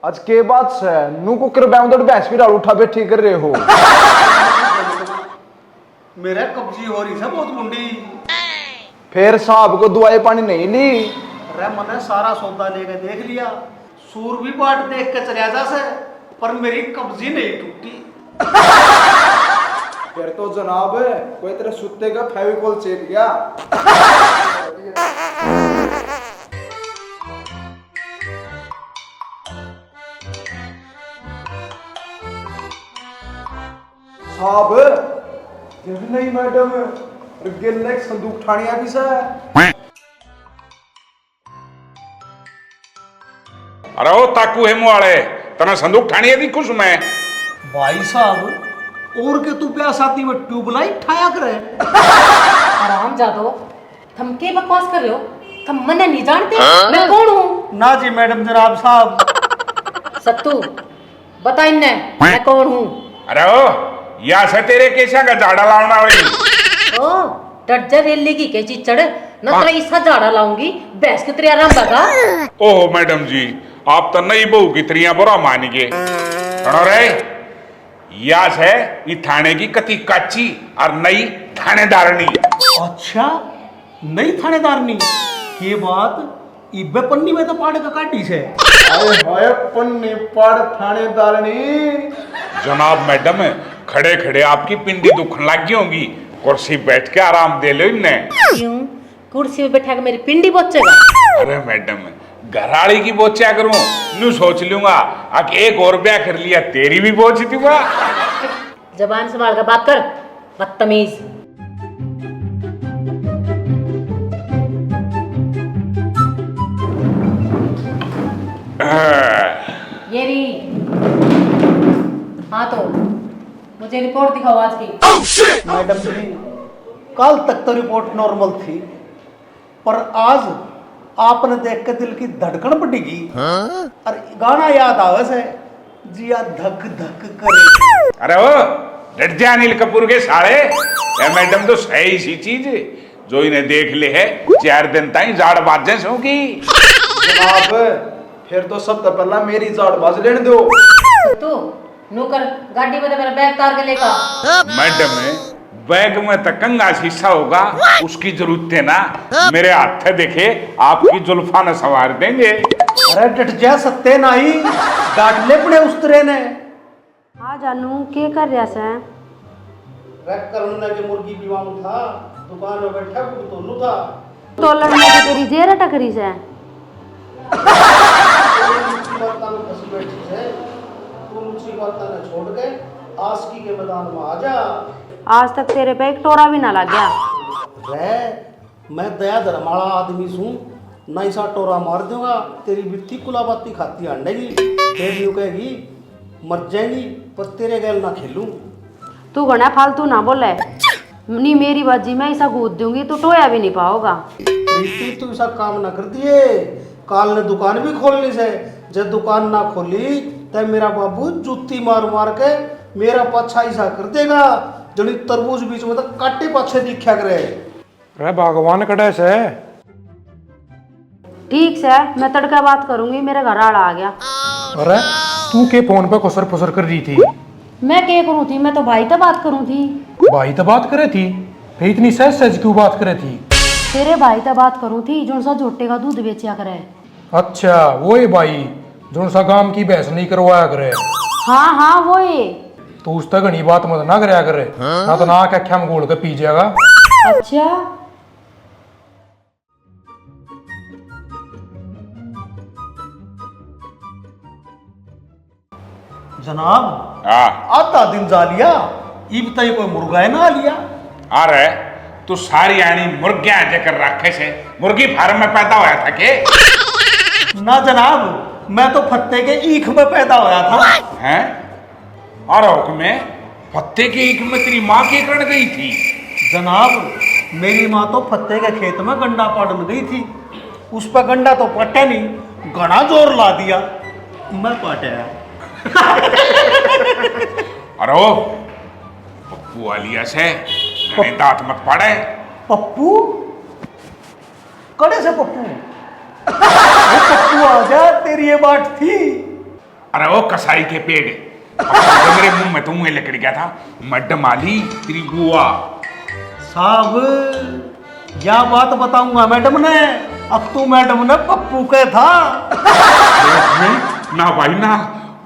आज के बाद से नू को कृपया भैंस की डाल उठा बैठी कर रहे हो। मेरा कब्जी हो रही है बहुत मुंडी। फिर साहब को दुआएं पानी नहीं ली? अरे मैंने सारा सौदा लेके देख लिया, सूर भी बाट देख के चलिया जा से, पर मेरी कब्जी नहीं टूटी। फिर तो जनाब कोई तेरे सुत्ते का फेविकोल चेप गया। साहब नहीं मैडम गिल्ले संदूक ठानिया भी सा। अरे ओ ताकू हेमू वाले तना संदूक ठानिया दी कुछ मैं भाई साहब और के तू ब्याह शादी में ट्यूबलाइट ठाया करे। आराम जादो, तुम के बकवास कर रहे हो? तुम मने नहीं जानते मैं कौन हूँ? ना जी मैडम जनाब साहब। सत्तू बता इन्ने मैं कौन हूँ? अरे ओ या से तेरे केसा का झाड़ा लावना वाली ओ डट जा रेली की के चीज चढ़ न तेरा इसा झाड़ा लाऊंगी भैंस की तेरी आराम बगा। ओहो मैडम जी आप तो नई बहू की तरिया बुरा मान गए। सुनो रे यास है ये थाने की कति काची और नई थानेदारनी। अच्छा नई थानेदारनी के बात इब्बे पन्नी में तो पाड़े का काटी से। अरे हाय पन्नी पाड़ थानेदारनी। जनाब मैडम खड़े खड़े आपकी पिंडी दुखन लगी होंगी, कुर्सी बैठ के आराम दे लो इन्हें। क्यों कुर्सी पे बैठा के मेरी पिंडी बोचेगा? अरे मैडम घराड़ी की बोचा करूं नू सोच लूंगा आके एक और ब्याह कर लिया तेरी भी बोझ दूंगा। जबान संभाल कर बात कर बदतमीज। ये री हाँ तो मुझे रिपोर्ट दिखाओ आज की। मैडम जी कल तक तो रिपोर्ट नॉर्मल थी, पर आज आपने देख के दिल की धड़कन बढ़ेगी। और गाना याद आवे से जिया धक धक करे। अरे ओ डट जा अनिल कपूर के साले, ये मैडम तो सही सी चीज है जो इन्हें देख ले है 4 दिन ताई झाड़ बाजे सो की। जनाब फिर तो सबसे पहला मेरी झाड़ बाज लेने दो। तू नौकर गाड़ी में तो मेरा बैग तार के लेकर। मैडम बैग में तो कंगा शीशा होगा उसकी जरूरत है ना, मेरे हाथ से देखे आपकी जुल्फा न सवार देंगे। अरे डट जा सत्ते नाही डांट ले पड़े उस तरह ने। हाँ जानू के कर रहा से? रख कर उन्होंने के मुर्गी पीवाऊं था, दुकान में बैठा तो नु था। तो लड़ने की तेरी जेरा टकरी से छोड़ के आस्की के मैदान में आ जा। आज तक तेरे पे एक टोरा भी ना लग गया। रे मैं दया धर्माला आदमी सूं, नहीं सा टोरा मार दूंगा तेरी बिट्टी कुलाबाती खाती अंडेगी, फिर यूं कहेगी मर जाएगी पर तेरे गैल ना खेलूं। तू घना फालतू ना बोले, नी मेरी बाजी मैं ऐसा कूद दूंगी तू टोया भी नहीं पाओगा। बिट्टी तू ऐसा काम ना कर दिए, काल ने दुकान भी खोलनी से, जब दुकान ना खोली तब मेरा बाबू जूती मार मार के मेरा पाछा ऐसा कर देगा जनी तरबूज बीच में तो काटे पाछे दिखा करे। अरे भगवान कड़े से। ठीक से मैं तड़का बात करूंगी, मेरे घर आड़ा आ गया। अरे तू के फोन पे खुसर फुसर कर रही थी? मैं क्या करूँ थी, मैं तो भाई तो बात करूँ थी। भाई तो बात करे थी, फिर इतनी सहज सहज क्यों बात करे थी? तेरे भाई तो बात करूँ थी जो सा झोटे का दूध बेचा करे। अच्छा वो ही भाई जो सा काम की बहस नहीं करवाया करे। हाँ हाँ वो ही। तो उस तक घनी बात मत ना कराया करे, ना तो ना क्या हम गोल के पी जाएगा। अच्छा जनाब हाँ आधा दिन जा लिया, इब तक कोई मुर्गा ना लिया। अरे तू सारी आनी मुर्गियां जकर रखे से मुर्गी फार्म में पैदा हुआ था के? ना जनाब मैं तो फत्ते के ईख में पैदा होया था। हैं? और हुक्मे फत्ते के ईख में तेरी माँ के कड़ गई थी? जनाब मेरी माँ तो फत्ते के खेत में गंडा पाड़न गई थी, उस पर गंडा तो पटे नहीं, घना जोर ला दिया, मैं पाटा। अरे ओ पप्पू वालिया से नहीं दांत मत पड़े। पप्पू कड़े से पप्पू? पप्पू आ जा तेरी ये बात थी। अरे वो कसाई के पेड़ मेरे मुंह में तो मुंह लकड़ गया था। मैडम आली तेरी बुआ। साहब या बात बताऊंगा मैडम ने, अब तू मैडम ने पप्पू के था। ना भाई ना,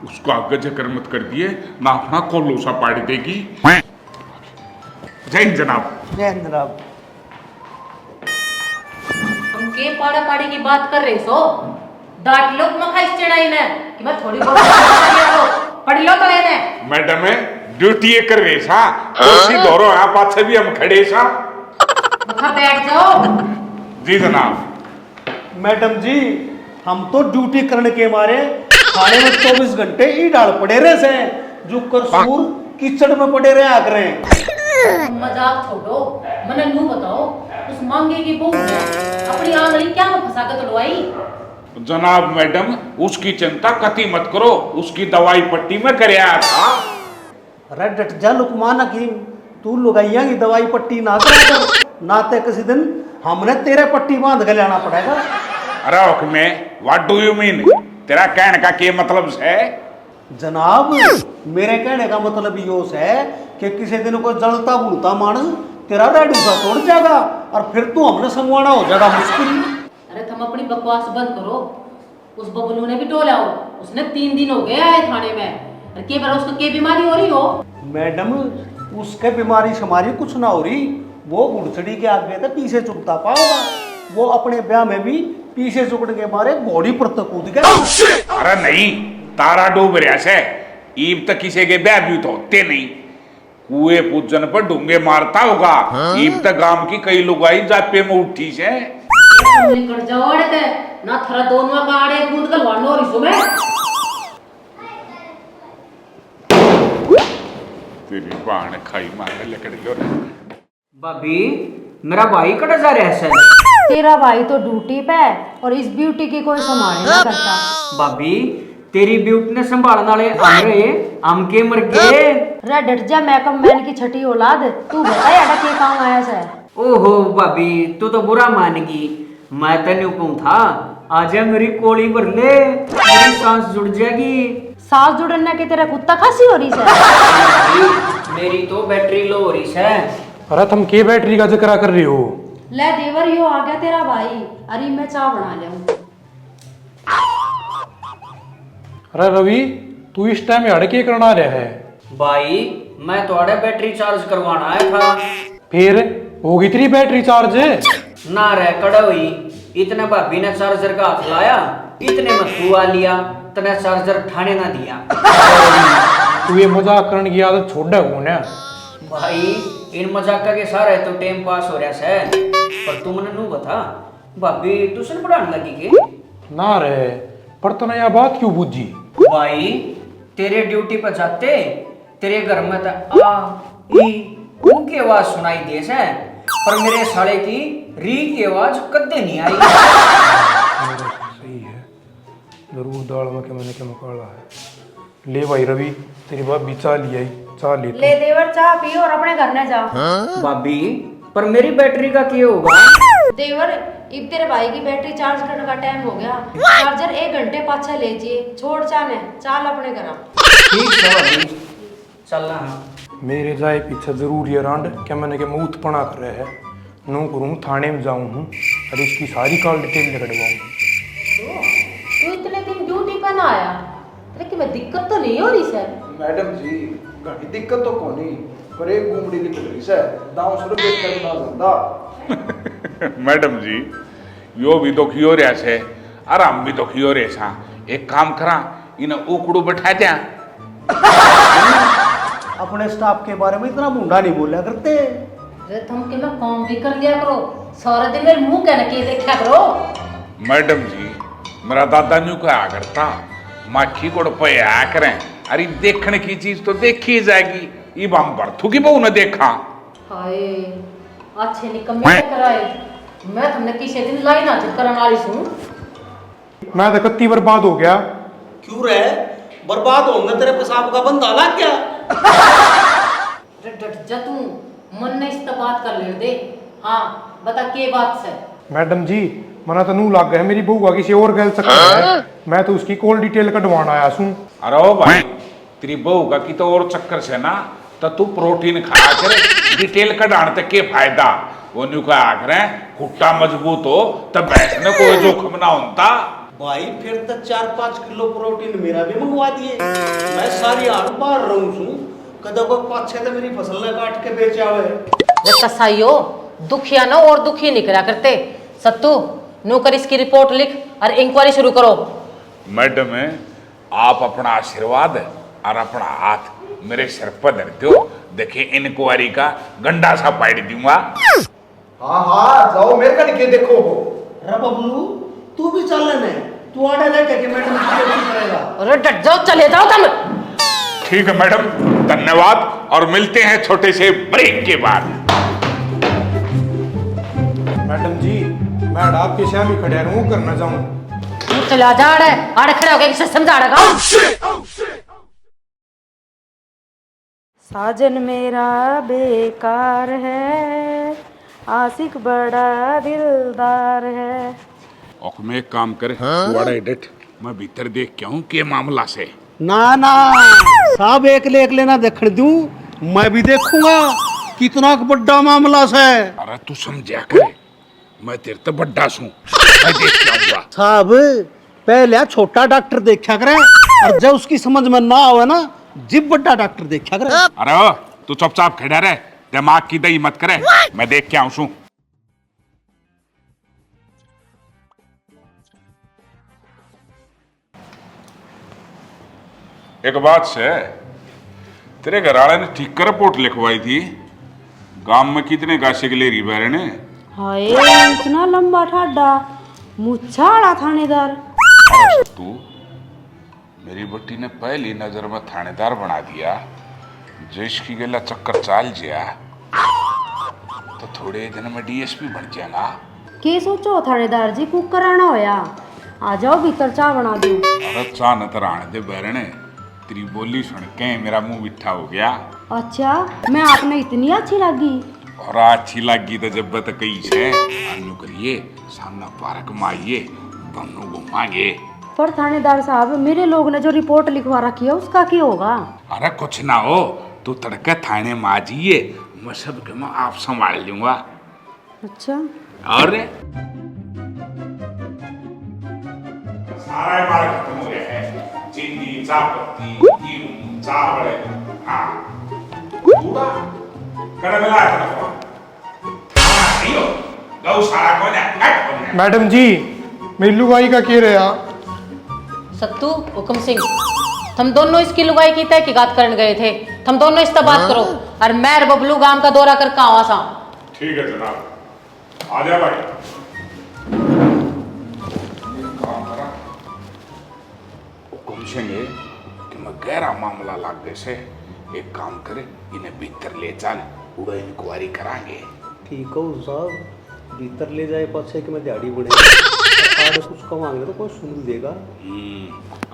उसको आगे जकर मत कर दिए ना, अपना कोलोसा पाड़ देगी। जय हिंद जनाब। जय हिंद जनाब। हम के पाड़ा पाड़ी की बात कर रहे सो, डांट लो मखा इस चढ़ाई में कि मैं थोड़ी बहुत पढ़ लो तो लेने। मैडम ड्यूटी ये कर रहे सा, कुर्सी धोरो यहाँ पाछे भी हम खड़े सा। मखा बैठ जाओ। जी जनाब। मैडम जी हम तो ड्यूटी करने के मारे थाने में 24 घंटे ही डाल पड़े रहे से, जो करसूर कीचड़ में पड़े रहे आग रहे। मजाक छोड़ो, मने नू बताओ उस मांगे की बहू ने अपनी आंगली क्या में फंसा के तोड़वाई? जनाब मैडम उसकी चिंता कति मत करो, उसकी दवाई पट्टी में करया था। अरे डट जा लुकमान हकीम, तू लुगाइया की दवाई पट्टी ना करा कर, नाते किसी दिन हमने तेरे पट्टी बांध के लाना पड़ेगा। अरे okay what do you mean? तेरा कहने का क्या मतलब है? जनाब मेरे कहने का मतलब यो है कि किसी दिन को जलता भूलता मानस तेरा रेडू सा तोड़ जाएगा और फिर तू हमने संगवाना हो जाएगा मुश्किल। अरे तुम अपनी बकवास बंद करो। उस बबलू ने भी टोला हो, उसने 3 दिन हो गए आए थाने में। के बार उसको के बीमारी हो रही हो? मैडम उसके बीमारी शमारी कुछ ना हो रही, वो घुड़सड़ी के आगे तो पीछे चुकता पाओगा। वो अपने ब्याह में भी पीछे चुकने के मारे घोड़ी पर तक कूद गया। अरे नहीं, तारा डूब रहा से, ईब तक किसी के ब्याह भी तो होते नहीं। कुएं पूजन पर डूंगे मारता होगा। ईब तक गांव की कई लुगाई जापे में उठी से। निकल जाओ अड़े ते, ना थरा दोनों का आड़े कूद कर वानो और इसो में। तेरी बाण खाई मारे लकड़ी लो। भाभी मेरा भाई कटा जा रहा है। तेरा भाई तो ड्यूटी पे है और इस ब्यूटी की कोई संभाल नहीं करता। भाभी तेरी ब्यूटी ने संभालने वाले हम रहे, हम के मर गए। रे डट जा मैकअप मैन की छठी औलाद, तू बता यार के काम आया से। ओहो भाभी तू तो बुरा मानेगी, मैं तेन कहूँ था आज मेरी कोड़ी भर ले, मेरी सांस जुड़ जाएगी। सांस जुड़ने की तेरा कुत्ता खांसी हो रही है। भाभी, मेरी तो बैटरी लो हो रही है। अरे तुम के बैटरी का जिक्र कर रही हो? ले देवर यो आ गया तेरा भाई, अरे मैं चाय बना ले। अरे रवि तू इस टाइम यार के करना रहा है? भाई मैं थोड़ा बैटरी चार्ज करवाना आया था। फिर होगी तेरी बैटरी चार्ज? ना रह कड़ा हुई, इतने भाभी ने चार्जर का हाथ लाया, इतने में तू आ लिया, तने चार्जर ठाने ना दिया। तू ये मजाक करने की आदत छोड़ दे कौन है? भाई इन मजाक के सारे तो टाइम पास हो रहा है, पर तू मने नू बता भाभी ट्यूशन पढ़ाने लगी के? ना रे, पर तूने यह बात क्यों बुझी? भाई तेरे ड्यूटी पर जाते तेरे घर में तो आ ई ऊ की आवाज सुनाई दे से, पर मेरे साले की री की आवाज कदे नहीं आई। सही है, जरूर दाल में के मैंने क्या मुकाला है। ले भाई रवि तेरी बात भी चाह लिया, चाह ले। ले देवर चाय पियो और अपने घर में जाओ। भाभी पर मेरी बैटरी का क्या होगा? देवर अब तेरे भाई की बैटरी चार्ज करने का टाइम हो गया, चार्जर 1 घंटे पाछा लीजिए, छोड़ चाने चाल अपने घर। ठीक है भाभी चल रहा। मेरे जाए पीछे जरूर ये रांड क्या मैंने के मुंह पना कर रहे है, नू करूँ थाने में जाऊँ हूँ और इसकी सारी कॉल डिटेल निकलवाऊँ। तू इतने दिन ड्यूटी पर ना आया, लेकिन मैं दिक्कत तो नहीं हो रही सर? मैडम जी घनी दिक्कत तो कोनी, पर एक घूमड़ी निकल रही से, दांव सुर बेच कर ना जिंदा। मैडम जी यो भी दुखी हो रहा से, आराम भी दुखी हो रहे सा। एक काम करा, इन्हें उकड़ू बैठा दिया। अपने स्टाफ के बारे में इतना मुंडा नहीं बोला करते। अरे तुम के मैं काम भी कर लिया करो, सारा दिन मेरे मुंह कहना के देखा करो। मैडम जी मेरा दादा न्यू कहा करता, माखी को पया करें, अरे देखने की चीज तो देखी जाएगी। इब हम बर्थू की बहू ने देखा। हाय अच्छे निकम्मे कराए, मैं तुमने किसी दिन लाइन हाजिर करने वाली हूँ। मैं तो कत्ती बर्बाद हो गया। क्यों रे बर्बाद होंगे, तेरे पेशाब का बंदा लग गया। डट जा तू, मन ने इस बात कर ले दे। हाँ बता के बात से। मैडम जी मना तो नू लग गया मेरी बहू का किसी और गैल चक्कर है। मैं तो उसकी कॉल डिटेल कटवाना आया हूँ। अरे ओ भाई तेरी बहू का की तो और चक्कर से ना तो तू प्रोटीन खाया करे, डिटेल कढ़ाने तक के फायदा वो न्यू का आखिर खुट्टा मजबूत हो तब बैठने कोई जोखम ना होता। भाई फिर तो 4-5 किलो प्रोटीन मेरा भी मंगवा दिए। मैं सारी आड़ बाहर रहूं छू, कदों को पाछे तो मेरी फसल ने काट के बेचा हुए। जब कसाई हो दुखिया ना और दुखी निकला करते। सत्तू नौकर इसकी रिपोर्ट लिख और इंक्वायरी शुरू करो। मैडम आप अपना आशीर्वाद और अपना हाथ मेरे सिर पर धरते हो, देखिए इंक्वायरी का गंडा सा पाइट दूंगा। हाँ जाओ मेरे का निके देखो। अरे बबलू तू भी चल लेने, तू आड़े लेके कि मैडम की ड्यूटी करेगा। अरे डट जाओ, चले जाओ तुम। ठीक है मैडम, धन्यवाद और मिलते हैं छोटे से ब्रेक के बाद। मैडम जी मैं आपके श्याम ही खड़े रहूं, करना चाहूँ। तू चला जा आड़े खड़े होके किसे समझाड़ेगा। साजन मेरा बेकार है, आशिक बड़ा दिलदार है। और मैं एक काम करे, वाड़ा एडिट मैं भीतर देख के आऊं के मामला से। ना ना साहब एक लेना देखने दूं, मैं भी देखूंगा कितना बड़ा मामला से। अरे तू समझा करे, मैं तेरे तो बड्डा सू, मैं देख के आऊंगा। साहब पहले छोटा डॉक्टर देखा करे और जब उसकी समझ में ना आवे ना जिब बड़ा डॉक्टर देखा करे। अरे ओ तू चुपचाप खड़ा रहे, दिमाग की दही मत करे, मैं देख के आऊं सू। एक बात से तेरे घर वाले ने ठीक कर रिपोर्ट लिखवाई थी, गांव में कितने गाछे के ले रही बैरे ने। हाय इतना लंबा ठाडा मुच्छा आड़ा थानेदार। अरे तू मेरी बट्टी ने पहली नजर में थानेदार बना दिया, जिसकी गला चक्कर चाल जिया तो थोड़े दिन में डीएसपी बन जाएगा। के सोचो थानेदार जी कुक कराना होया, आ जाओ भीतर चाय बना दूं। अरे चाह न तराने दे बैरने, तेरी बोली सुन के मेरा मुंह मिठा हो गया। अच्छा मैं आपने इतनी अच्छी लगी। और अच्छी लगी तो जब तक कही से अन्नू करिए सामने पार्क में आइए, दोनों घुमाएंगे। पर थानेदार साहब मेरे लोग ने जो रिपोर्ट लिखवा रखी है उसका क्या होगा? अरे कुछ ना हो, तू तड़के थाने में आ जाइए, मैं सब के मैं आप संभाल लूंगा। अच्छा और सारा माल खत्म हो गया है, चीनी चापत्ती गेहूं चावल, हाँ पूरा कड़गला है। गौशाला कौन है? मैडम जी मेरी लुगाई का क्या रहा? सत्तू हुक्म सिंह, तुम दोनों इसकी लुगाई की तहकीकात करने गए थे, तुम दोनों इस तरह बात करो और मैं और बबलू गांव का दौरा कर आवा सा। ठीक है जनाब, आ जा भाई। काम करा हुक्म सिंह कि मैं गहरा मामला लाग गए से, एक काम करे इन्हें भीतर ले चल, पूरा इंक्वायरी कराएंगे। ठीक हो साहब, भीतर ले जाए पाछे कि मैं दिहाड़ी बढ़े कुछ कमाएंगे तो कोई सुन देगा।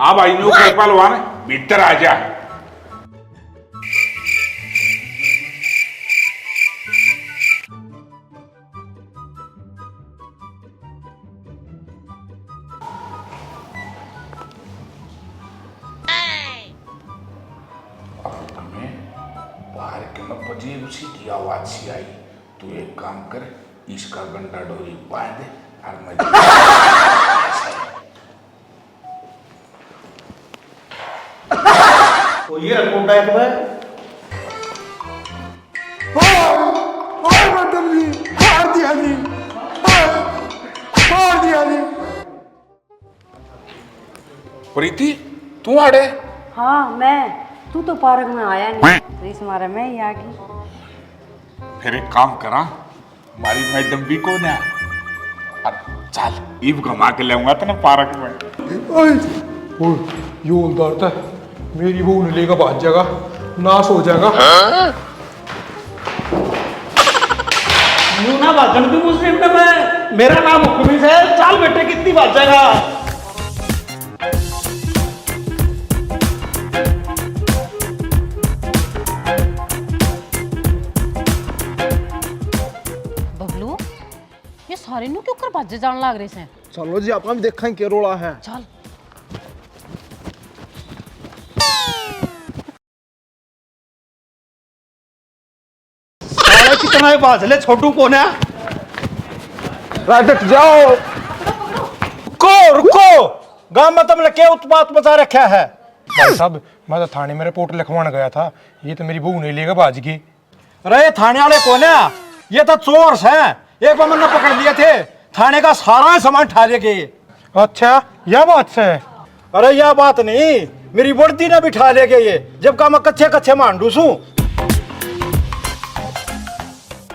आ भाई न्यू कर पहलवान भीतर आ जा। पार्क में बजे उसी की आवाज सी आई, तू एक काम कर इसका गंडा डोरी बांध और मैं तो ये रखोटा है तुम्हें। मैडम जी मार दिया जी, मार दिया जी। प्रीति तू आड़े? हाँ मैं, तू तो पार्क में आया नहीं तो इस मारे मैं ही आ गई। फिर एक काम करा, हमारी मैडम भी कौन है, और चल ईब घुमा के लाऊंगा तो ना पार्क में। ओए यो दर्द है, मेरी बहू ने लेकर भाग जाएगा, नाश हो जाएगा। यूं ना भागन भी मुस्लिम में मैं, मेरा नाम हुक्मीस है, चाल बेटे कितनी भाग जाएगा। बबलू ये सारे नु क्यों कर भज जान लाग रही से। चलो जी, आप हम देखें क्या रोला है। चल। साला कितना ही बाजले छोटू कौन है? राजट जाओ। रुको रुको, गांव में तुमने क्या उत्पात मचा रखा है? भाई साहब, मैं तो थाने में रिपोर्ट लिखवाने गया था, ये तो मेरी बहू नहीं लेगा भाज की। अरे थाने वाले कौन है? ये तो चोर हैं, एक बार मैंने पकड़ लिए थे, थाने का सारा सामान ठा ले गए। अच्छा, यह बात है? अरे यह बात नहीं, मेरी वर्दी ने भी ठा ले गए। ये जब का मैं कच्चे कच्चे मांडू सू